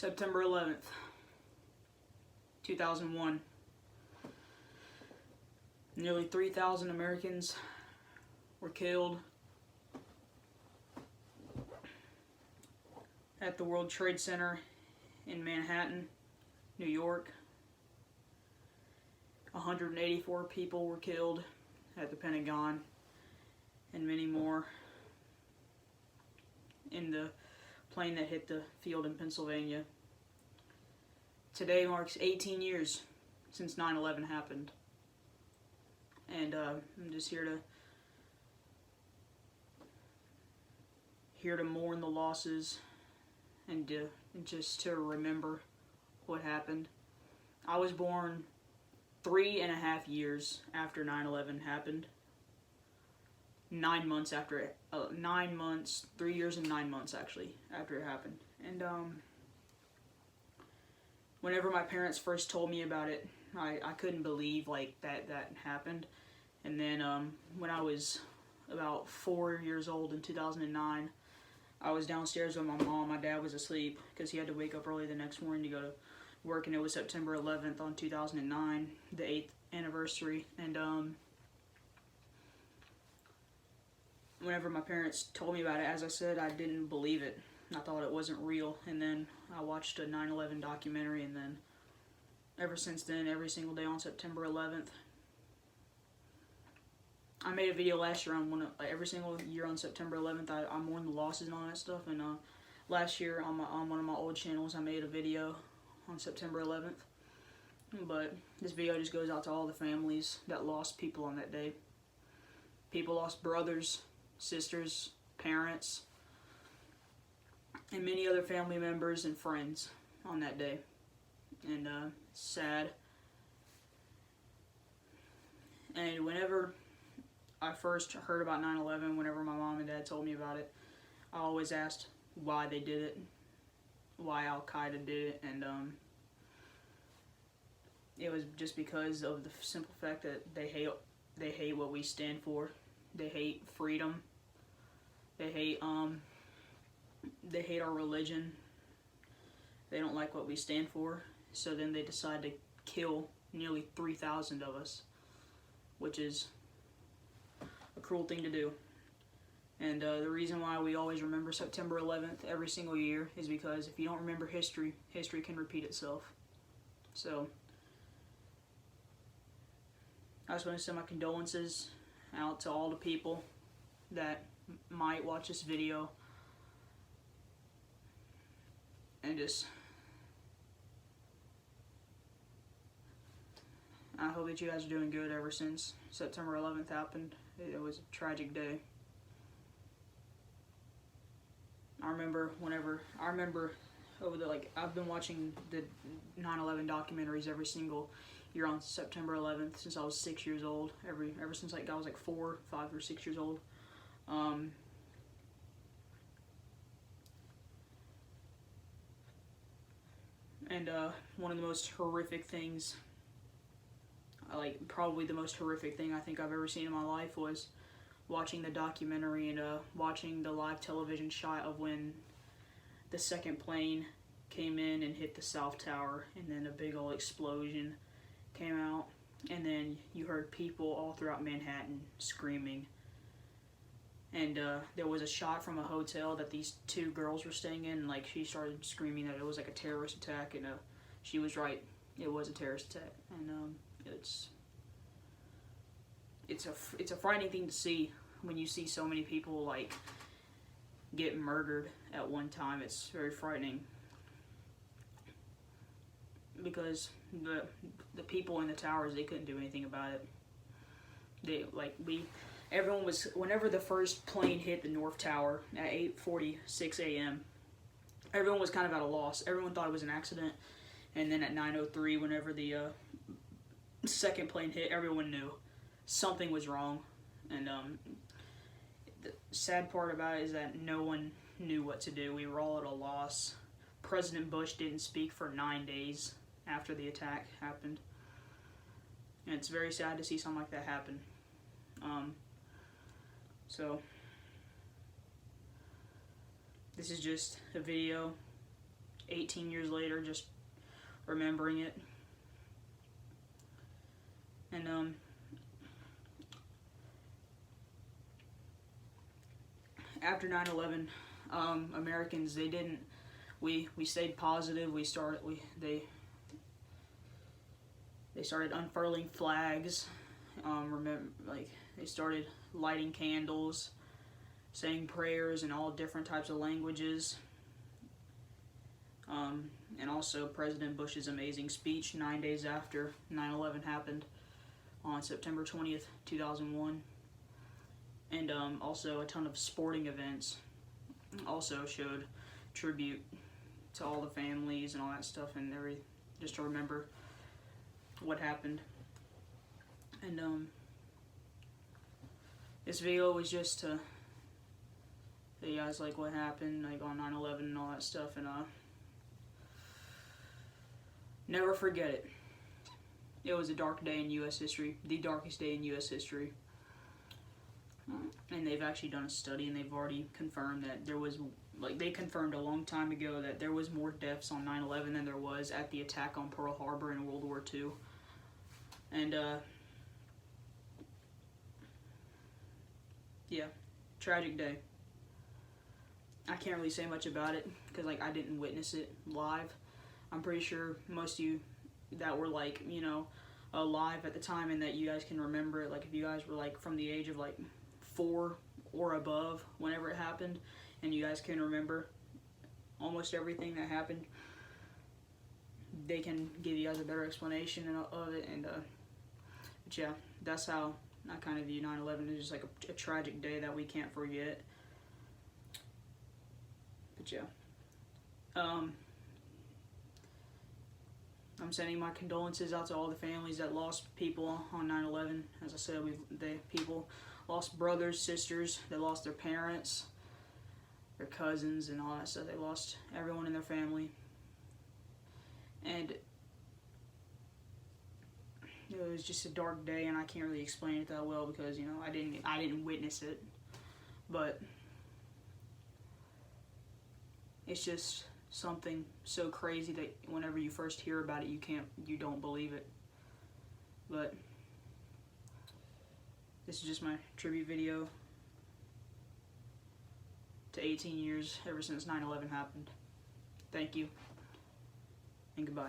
September 11th, 2001. Nearly 3,000 Americans were killed at the World Trade Center in Manhattan, New York. 184 people were killed at the Pentagon, and many more in the plane that hit the field in Pennsylvania. Today marks 18 years since 9/11 happened, and I'm just here to mourn the losses and just to remember what happened. I was born 3.5 years after 9/11 happened. 9 months after it, 9 months, 3 years and 9 months actually after it happened. And whenever my parents first told me about it, I couldn't believe like that happened. And then when I was about 4 years old in 2009, I was downstairs with my mom. My dad was asleep because he had to wake up early the next morning to go to work, and it was September 11th on 2009, the 8th anniversary. And whenever my parents told me about it, as I said, I didn't believe it. I thought it wasn't real. And then I watched a 9/11 documentary, and then ever since then, every single day on September 11th, I made a video last year on every single year on September 11th. I mourn the losses and all that stuff. And last year on one of my old channels, I made a video on September 11th. But this video just goes out to all the families that lost people on that day. People lost brothers, sisters, parents, and many other family members and friends on that day. And it's sad. And whenever I first heard about 9/11, whenever my mom and dad told me about it, I always asked why they did it, why Al-Qaeda did it, and it was just because of the simple fact that they hate what we stand for. They hate freedom. They hate our religion. They don't like what we stand for. So then they decide to kill nearly 3,000 of us, which is a cruel thing to do. And the reason why we always remember September 11th every single year is because if you don't remember history, history can repeat itself. So I just want to send my condolences out to all the people that might watch this video, and just I hope that you guys are doing good ever since September 11th happened. It was a tragic day. I remember over the I've been watching the 9/11 documentaries every single year on September 11th since I was 6 years old. Ever since I was 4, 5, or 6 years old. And one of the most horrific things, probably the most horrific thing I think I've ever seen in my life, was watching the documentary and watching the live television shot of when the second plane came in and hit the South Tower, and then a big old explosion came out, and then you heard people all throughout Manhattan screaming. And there was a shot from a hotel that these two girls were staying in, and she started screaming that it was a terrorist attack, and she was right, it was a terrorist attack. And it's a frightening thing to see when you see so many people get murdered at one time. It's very frightening because the people in the towers, they couldn't do anything about it. Everyone was, whenever the first plane hit the North Tower at 8:46 a.m., everyone was kind of at a loss. Everyone thought it was an accident, and then at 9:03, whenever the second plane hit, everyone knew something was wrong. And the sad part about it is that no one knew what to do. We were all at a loss. President Bush didn't speak for 9 days after the attack happened, and it's very sad to see something like that happen. So this is just a video 18 years later, just remembering it. And after 9/11, Americans, they didn't. We stayed positive. They started unfurling flags. They started lighting candles, saying prayers in all different types of languages. And also President Bush's amazing speech 9 days after 9/11 happened on September 20th, 2001. And also a ton of sporting events also showed tribute to all the families and all that stuff, and just to remember what happened. And this video was just to tell you guys like what happened like on 9/11 and all that stuff, and never forget it. It was a dark day in U.S. history, the darkest day in U.S. history. And they've actually done a study, and they've already confirmed that there was, they confirmed a long time ago that there was more deaths on 9/11 than there was at the attack on Pearl Harbor in World War II. And, yeah, tragic day. I can't really say much about it, because, I didn't witness it live. I'm pretty sure most of you that were, alive at the time and that you guys can remember it, if you guys were, from the age of, 4 or above whenever it happened, and you guys can remember almost everything that happened, they can give you guys a better explanation of it. And but yeah, that's how I kind of view 9/11. It's just a tragic day that we can't forget. But yeah, I'm sending my condolences out to all the families that lost people on 9/11. As I said, people lost brothers, sisters, they lost their parents, their cousins, and all that stuff. They lost everyone in their family. And it was just a dark day, and I can't really explain it that well because, I didn't witness it. But it's just something so crazy that whenever you first hear about it, you don't believe it. But this is just my tribute video to 18 years ever since 9/11 happened. Thank you, and goodbye.